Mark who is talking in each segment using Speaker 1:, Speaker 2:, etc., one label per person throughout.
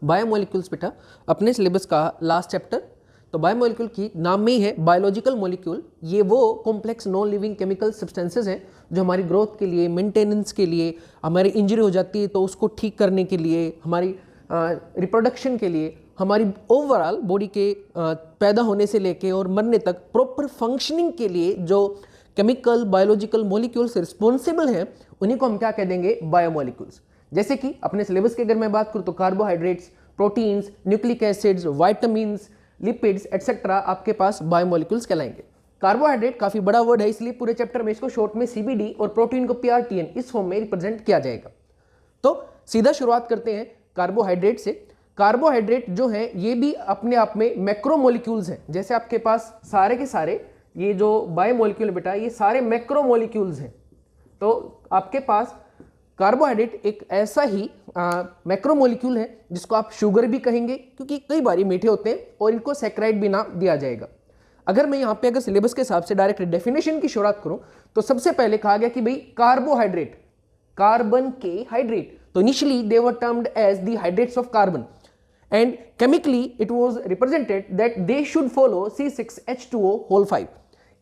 Speaker 1: Biomolecules बेटा अपने syllabus का लास्ट चैप्टर। तो बायोमोलिक्यूल की नाम में ही है बायोलॉजिकल मॉलिक्यूल। ये वो complex non living chemical substances हैं जो हमारी ग्रोथ के लिए, मेंटेनेंस के लिए, हमारी इंजरी हो जाती है तो उसको ठीक करने के लिए, हमारी रिप्रोडक्शन के लिए, हमारी ओवरऑल बॉडी के पैदा होने से लेके और मरने तक प्रॉपर फंक्शनिंग के लिए जो केमिकल बायोलॉजिकल मॉलिक्यूल्स रिस्पॉन्सिबल हैं उन्हीं को हम क्या कह देंगे, बायोमोलिक्यूल्स। जैसे कि अपने सिलेबस की अगर मैं बात करूं तो carbohydrates, proteins, nucleic acids, vitamins, lipids etcetera आपके पास बायोमोलिक्यूल्स कहलाएंगे। कार्बोहाइड्रेट काफी बड़ा वर्ड है, इसलिए पूरे चैप्टर में इसको शॉर्ट में सीबीडी और प्रोटीन को पीआरटीएन इस फॉर्म में रिप्रेजेंट किया जाएगा। तो सीधा शुरुआत करते हैं कार्बोहाइड्रेट से। कार्बोहाइड्रेट जो है ये भी अपने आप में मैक्रोमोलिक्यूल्स हैं। जैसे आपके पास सारे के सारे ये जो बायोमोलिक्यूल बेटा ये सारे मैक्रोमोलिक्यूल्स हैं, तो आपके पास कार्बोहाइड्रेट एक ऐसा ही मैक्रोमोलिक्यूल है जिसको आप शुगर भी कहेंगे क्योंकि कई बार मीठे होते हैं और इनको सैकराइड भी नाम दिया जाएगा। अगर मैं यहाँ पे अगर सिलेबस के हिसाब से डायरेक्ट डेफिनेशन की शुरुआत करूं तो सबसे पहले कहा गया कि भाई कार्बोहाइड्रेट कार्बन के हाइड्रेट, तो initially they were termed as the hydrates of carbon and chemically it was represented that they should follow C6H2O whole 5।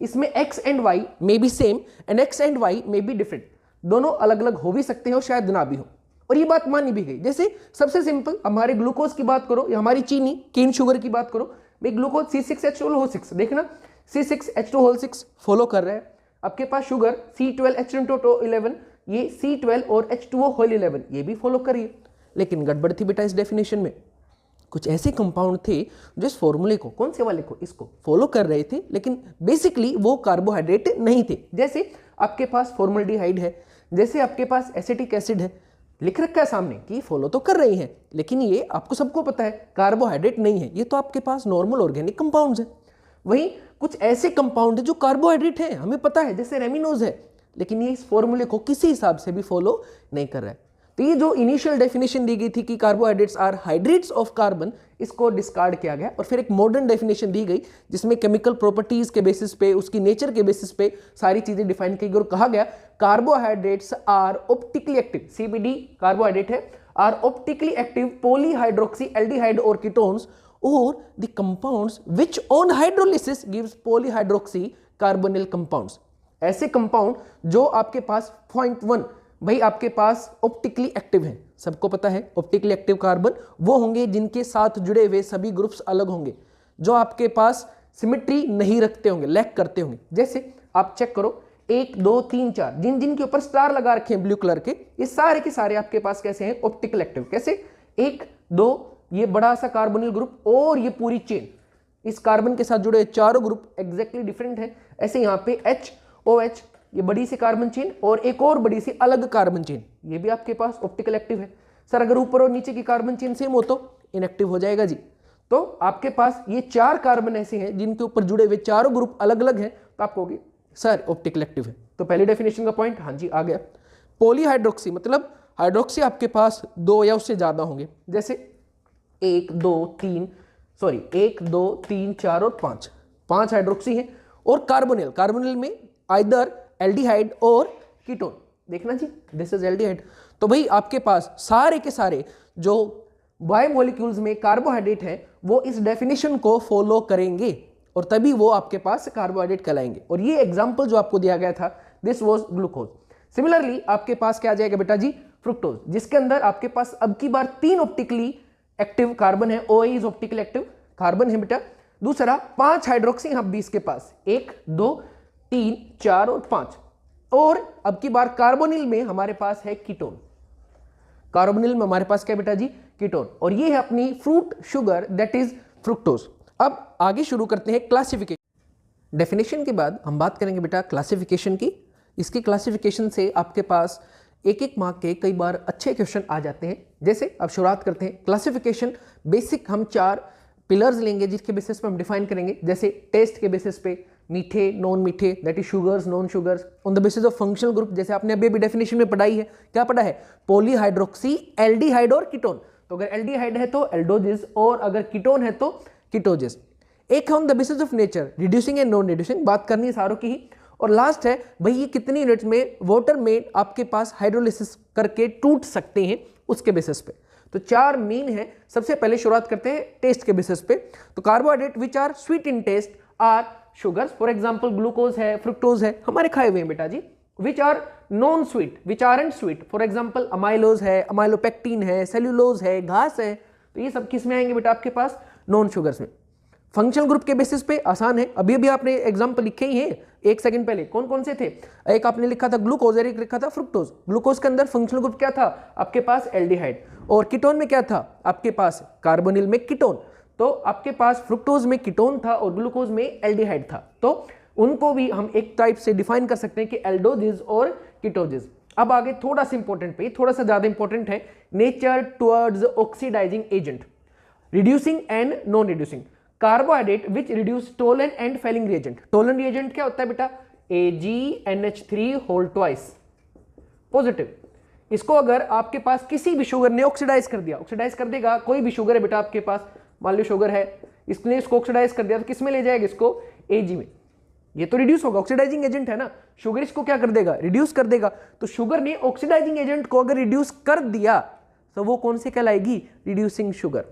Speaker 1: इसमें X and Y may be same and X and Y may be different, दोनों अलग अलग हो भी सकते हैं और शायद ना भी हो, और ये बात मानी भी गई। जैसे सबसे सिंपल हमारे ग्लूकोज की बात करो या हमारी चीनी केन शुगर की बात करो, भाई ग्लूकोज C6H12O6, देखना C6H2O6 फॉलो कर रहा है। आपके पास शुगर C12H2O11, ये C12 और H2O11 ये भी फॉलो करिए। लेकिन गड़बड़ थी बेटा इस डेफिनेशन में, कुछ ऐसे कंपाउंड थे जो इस फॉर्मूले को, कौन से वाले को, इसको फॉलो कर रहे थे लेकिन बेसिकली वो कार्बोहाइड्रेट नहीं थे। जैसे आपके पास फॉर्मल्डिहाइड है, जैसे आपके पास एसिटिक एसिड है, लिख रखा है सामने कि फॉलो तो कर रही हैं लेकिन ये आपको सबको पता है कार्बोहाइड्रेट नहीं है, ये तो आपके पास नॉर्मल ऑर्गेनिक कंपाउंड्स हैं। वहीं कुछ ऐसे कंपाउंड है जो कार्बोहाइड्रेट है, हमें पता है, जैसे रेमिनोज है, लेकिन ये इस फॉर्मूले को किसी हिसाब से भी फॉलो नहीं कर रहा है। तो ये जो इनिशियल डेफिनेशन दी गई थी कि carbohydrates are hydrates of carbon, इसको डिस्कार्ड किया गया और फिर एक मॉडर्न डेफिनेशन दी गई जिसमें केमिकल प्रॉपर्टीज के बेसिस पे, उसकी नेचर के बेसिस पे सारी चीजें डिफाइन की गई और कहा गया कार्बोहाइड्रेट्स आर ऑप्टिकली एक्टिव, सीबीडी कार्बोहाइड्रेट है, are optically active polyhydroxy aldehyde और कीटोन्स और the compounds which on hydrolysis gives polyhydroxy carbonyl compounds. ऐसे कंपाउंड जो आपके पास पॉइंट 1 भाई आपके पास ऑप्टिकली एक्टिव है, सबको पता है ऑप्टिकली एक्टिव कार्बन वो होंगे जिनके साथ जुड़े हुए सभी ग्रुप्स अलग होंगे, जो आपके पास सिमेट्री नहीं रखते होंगे, लैक करते होंगे। जैसे आप चेक करो 1 2 3 4 जिन जिन के ऊपर स्टार लगा रखे हैं ब्लू कलर के, ये सारे के सारे आपके पास कैसे हैं, ऑप्टिकल एक्टिव। कैसे 1 2 ये बड़ा सा कार्बोनिल ग्रुप और ये पूरी चेन, इस कार्बन के साथ जुड़े चारों ग्रुप एग्जैक्टली डिफरेंट है। ऐसे यहाँ पे HOH ये बड़ी सी कार्बन चेन और एक और बड़ी सी अलग कार्बन चेन, ये भी आपके पास ऑप्टिकल एक्टिव है। सर अगर ऊपर और नीचे की कार्बन चेन सेम हो तो इनएक्टिव हो जाएगा जी। तो आपके पास ये 4 कार्बन ऐसे हैं जिनके ऊपर जुड़े हुए चारों ग्रुप अलग अलग हैं, तो आप कहोगे सर ऑप्टिकल एक्टिव है। तो पहले डेफिनेशन का पॉइंट हाँ जी आ गया। पॉलीहाइड्रोक्सी मतलब हाइड्रोक्सी आपके पास 2 या उससे ज्यादा होंगे, जैसे 1 2 3 4 और 5 हाइड्रोक्सी हैं। और कार्बोनिल में आइदर एल्डिहाइड और कीटोन, देखना जी दिस इज एल्डिहाइड। तो भाई आपके पास सारे के सारे जो बायोमोलिक्यूल्स में कार्बोहाइड्रेट है वो इस डेफिनेशन को फॉलो करेंगे और तभी वो आपके पास कार्बोहाइड्रेट कहलाएंगे। और ये एग्जांपल जो आपको दिया गया था दिस वाज ग्लूकोज। सिमिलरली आपके पास क्या आ जाएगा बेटा जी, फ्रुक्टोज, जिसके अंदर आपके पास अब की बार 3 ऑप्टिकली एक्टिव कार्बन है, OH is optical active carbon है बेटा। दूसरा 5 हाइड्रोक्सी यहाँ 20 के पास 1 2 3 4 और 5। और अब की बार कार्बोनिल में हमारे पास है कीटोन, कार्बोनिल में हमारे पास क्या बेटा जी, कीटोन। और ये है अपनी fruit sugar that is fructose. अब आगे शुरू करते हैं क्लासिफिकेशन। डेफिनेशन के बाद हम बात करेंगे बेटा क्लासिफिकेशन की। इसकी क्लासिफिकेशन से आपके पास एक मार्क के कई बार अच्छे क्वेश्चन आ जाते हैं। जैसे अब शुरुआत करते हैं क्लासिफिकेशन। बेसिक हम 4 पिलर्स लेंगे जिसके बेसिस पे हम डिफाइन करेंगे, जैसे टेस्ट के बेसिस पे मीठे नॉन मीठे that is sugars non sugars, on the basis of functional group, जैसे आपने अभी डेफिनेशन में पढ़ाई है, क्या पढ़ा है, पॉलीहाइड्रोक्सी एल्डिहाइड और कीटोन। तो अगर एल्डिहाइड है तो एल्डोजिस और अगर कीटोन है तो कीटोजिस। एक है on the basis of nature, reducing and non reducing, बात करनी है सारों की ही। और लास्ट है भाई ये कितनी यूनिट्स में वाटर में आपके पास हाइड्रोलिसिस करके टूट सकते हैं उसके बेसिस पे। तो 4 मेन है। सबसे पहले शुरुआत करते हैं टेस्ट के बेसिस पे। तो carbohydrate which are sweet in taste are sugars, for example glucose है, फ्रुक्टोज है, हमारे खाए हुए हैं बेटा जी। Which are non sweet, which are and sweet, for example amylose है, अमाइलोपेक्टिन है, सेल्यूलोज है, घास है, तो ये सब किस में आएंगे बेटा आपके पास? नॉन शुगर्स में। फंक्शनल ग्रुप के बेसिस पे आसान है, अभी अभी आपने एग्जांपल लिखे ही हैं 1 सेकंड पहले। कौन कौन से थे? एक आपने लिखा था ग्लूकोज, एक लिखा था फ्रुक्टोज। ग्लूकोज के अंदर फंक्शनल ग्रुप क्या था आपके पास? एल्डिहाइड। और कीटोन में क्या था आपके पास? कार्बोनिल में कीटोन। तो आपके पास फ्रुक्टोज में कीटोन था और ग्लूकोज में एल्डिहाइड था। तो उनको भी हम एक टाइप से डिफाइन कर सकते हैं कि एल्डोजिस और कीटोजिस। अब आगे थोड़ा सा इंपॉर्टेंट पे, थोड़ा सा ज्यादा इंपॉर्टेंट है, nature towards oxidising agent, reducing and non reducing. Carbohydrate which reduce Tollen and Fehling reagent. Tollen reagent क्या होता है बेटा? AgNH3 whole twice positive. इसको अगर आपके पास किसी भी शुगर ने ऑक्सीडाइज कर दिया, ऑक्सीडाइज कर देगा, कोई भी शुगर है बेटा आपके पास, मान लो शुगर है, इसने इसको ऑक्सीडाइज कर दिया तो किस में ले जाएगा इसको? Ag में। ये तो रिड्यूस होगा, ऑक्सीडाइजिंग एजेंट है ना, शुगर इसको क्या कर देगा? रिड्यूस कर देगा। तो शुगर ने ऑक्सीडाइजिंग एजेंट को अगर रिड्यूस कर दिया तो वो कौन से कहलाएगी? Reducing sugar.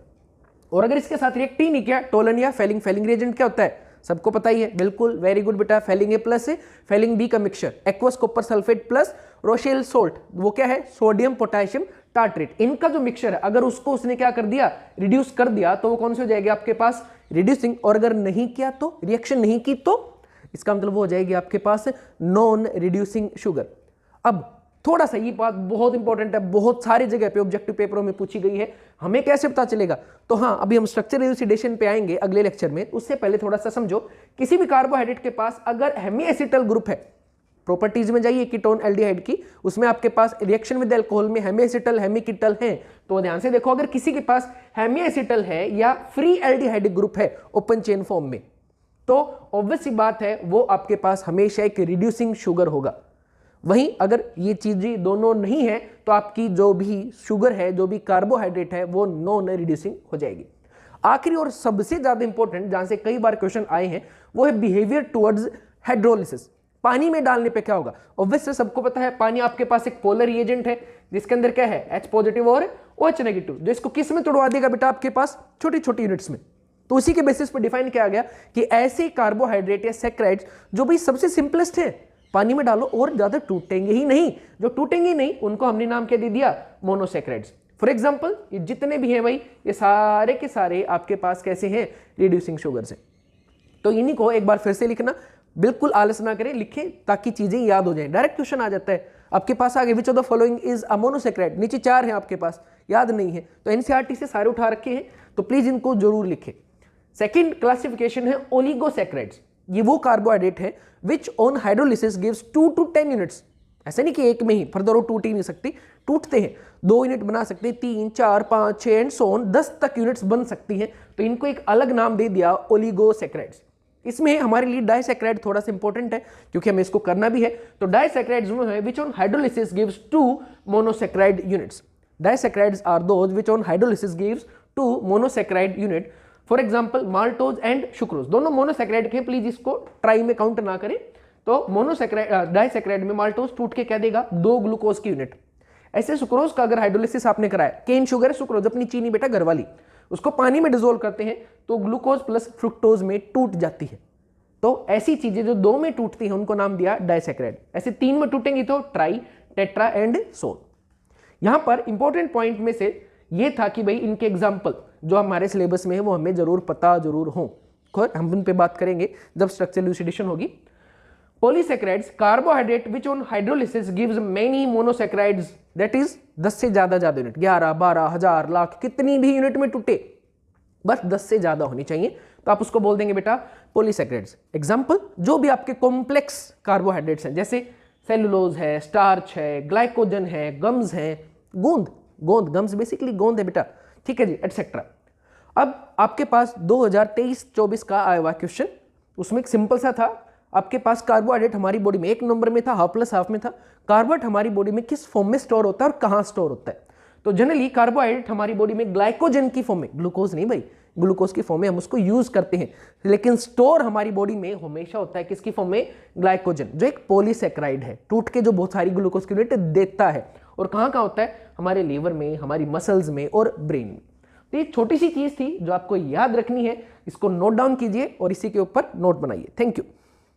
Speaker 1: और अगर इसके साथ रिएक्ट ही नहीं किया, टोलन या फेलिंग, फेलिंग रिएजेंट क्या होता है सबको पता ही है, बिल्कुल, वेरी गुड बेटा। फेलिंग A प्लस है, फेलिंग B का mixture, aqueous copper sulphate plus Rochelle salt, वो क्या है? Sodium potassium tartrate. इनका जो मिक्सचर है अगर उसको उसने क्या कर दिया? रिड्यूस कर दिया, तो वो कौन से हो जाएगी आपके पास? रिड्यूसिंग। और अगर नहीं किया तो, रिएक्शन नहीं की तो इसका मतलब वो हो जाएगी आपके पास नॉन रिड्यूसिंग शुगर। अब थोड़ा सा ये बात बहुत इंपॉर्टेंट है, बहुत सारी जगह पे ऑब्जेक्टिव पेपरों में पूछी गई है, हमें कैसे पता चलेगा? तो हाँ, अभी हम स्ट्रक्चरल इलूसिडेशन पे आएंगे अगले लेक्चर में। उससे पहले थोड़ा सा समझो, किसी भी कार्बोहाइड्रेट के पास अगर हेमीएसिटल ग्रुप है, प्रॉपर्टीज में जाइए कीटोन एल्डिहाइड की, उसमें आपके पास रिएक्शन विद अल्कोहल में हेमीएसिटल हेमीकीटल है, तो ध्यान से देखो, अगर किसी के पास हेमीएसिटल है या फ्री एल्डिहाइड ग्रुप है ओपन चेन फॉर्म में, तो ऑब्वियस सी बात है वो आपके पास हमेशा एक रिड्यूसिंग शुगर होगा। वहीं अगर ये चीजें दोनों नहीं है तो आपकी जो भी शुगर है, जो भी कार्बोहाइड्रेट है, वो नॉन रिड्यूसिंग हो जाएगी। आखिरी और सबसे ज्यादा इंपॉर्टेंट, जहां से कई बार क्वेश्चन आए हैं, वो है बिहेवियर टुवर्ड्स हाइड्रोलिसिस। पानी में डालने पे क्या होगा? ऑब्वियसली सबको पता है, पानी आपके पास एक पोलर रिएजेंट है जिसके अंदर क्या है? H पॉजिटिव और OH नेगेटिव, जो इसको किस में तोड़वा देगा बेटा आपके पास? छोटी छोटी यूनिट्स में। तो उसी के बेसिस पर डिफाइन किया गया कि ऐसे कार्बोहाइड्रेट या सैकराइड्स जो भी सबसे सिंपलेस्ट है, पानी में डालो और ज्यादा टूटेंगे ही नहीं, जो टूटेंगे ही नहीं उनको हमने नाम क्या दे दिया? मोनोसैकराइड्स। फॉर एग्जांपल ये जितने भी हैं भाई, ये सारे के सारे आपके पास कैसे हैं? रिड्यूसिंग शुगर्स हैं। तो इन्हीं को एक बार फिर से लिखना, बिल्कुल आलस ना करें, लिखें ताकि चीजें याद हो जाएं। डायरेक्ट क्वेश्चन आ जाता है आपके पास आगे, which of the following is a monosaccharide. नीचे 4 हैं आपके पास, याद नहीं है तो एनसीईआरटी से सारे उठा रखे हैं, तो प्लीज इनको जरूर लिखें। सेकेंड क्लासिफिकेशन है ओलिगोसैकराइड्स। ये वो कार्बोहाइड्रेट है which on hydrolysis gives 2 to 10 units. ऐसा नहीं कि एक में ही, फर्दर वो टूट ही नहीं सकती, टूटते हैं, 2 यूनिट बना सकते हैं, 3, 4, 5, 6 एंड सो ऑन 10 तक यूनिट्स बन सकती हैं। तो इनको एक अलग नाम दे दिया ओलिगोसैकराइड्स। इसमें हमारे लिए डाइसैकराइड थोड़ा सा इंपॉर्टेंट है क्योंकि हमें इसको करना भी है। तो डाइसैकराइड्स वो है which on hydrolysis gives 2 monosaccharide units. Disaccharides are those which on hydrolysis gives 2 monosaccharide unit. For example maltose and sucrose, दोनों मोनोसैकराइड के, प्लीज इसको ट्राई में काउंट ना करें। तो मोनोसैकराइड, डाइसैकराइड में माल्टोज टूट के क्या देगा? 2 ग्लूकोज की यूनिट। ऐसे सुक्रोज का अगर हाइड्रोलिसिस आपने कराया, केन शुगर है, सुक्रोज अपनी चीनी बेटा घर वाली, उसको पानी में डिसोल्व करते हैं तो ग्लूकोज प्लस फ्रुक्टोज में टूट जाती है। तो ऐसी चीजें जो 2 में टूटती हैं उनको नाम दिया डाइसैकराइड। ऐसे 3 में टूटेंगी तो ट्राई, टेट्रा एंड सोन। यहां पर इंपॉर्टेंट पॉइंट में से ये था कि भाई इनके एग्जाम्पल जो हमारे सिलेबस में है वो हमें जरूर पता जरूर हो, हम उन पे बात करेंगे जब स्ट्रक्चरल इलूसिडेशन होगी। Polysaccharides, carbohydrate which on hydrolysis gives many monosaccharides, that is 10 से ज्यादा यूनिट, 11, 12, 1000, लाख, कितनी भी यूनिट में टूटे, बस 10 से ज्यादा होनी चाहिए, तो आप उसको बोल देंगे बेटा पॉलीसैकराइड्स। एग्जाम्पल जो भी आपके कॉम्प्लेक्स कार्बोहाइड्रेट्स हैं, जैसे सेलुलोज है, स्टार्च है, ग्लाइकोजन है, गम्स है, गोंद गम्स बेसिकली गोंद है बेटा, ठीक है जी, एटसेट्रा। अब आपके पास 2023-24 का आया हुआ क्वेश्चन, उसमें एक सिंपल सा था, आपके पास कार्बोहाइड्रेट हमारी बॉडी में 1 नंबर में था, हाफ प्लस हाफ में था। कार्बोहाइड्रेट हमारी बॉडी में किस फॉर्म में स्टोर होता है और कहां स्टोर होता है? तो जनरली कार्बोहाइड्रेट हमारी बॉडी में ग्लाइकोजन की फॉर्म में, ग्लूकोज नहीं भाई, ग्लूकोज की फॉर्म में हम उसको यूज करते हैं, लेकिन स्टोर हमारी बॉडी में हमेशा होता है किसकी फॉर्म में, ग्लाइकोजन, जो एक पॉलीसेक्राइड है, टूट के जो बहुत सारी ग्लूकोज की यूनिट देता है। और कहाँ कहाँ होता है, हमारे लीवर में, हमारी मसल्स में और ब्रेन में। तो ये छोटी सी चीज थी जो आपको याद रखनी है, इसको नोट डाउन कीजिए और इसी के ऊपर नोट बनाइए। Thank you.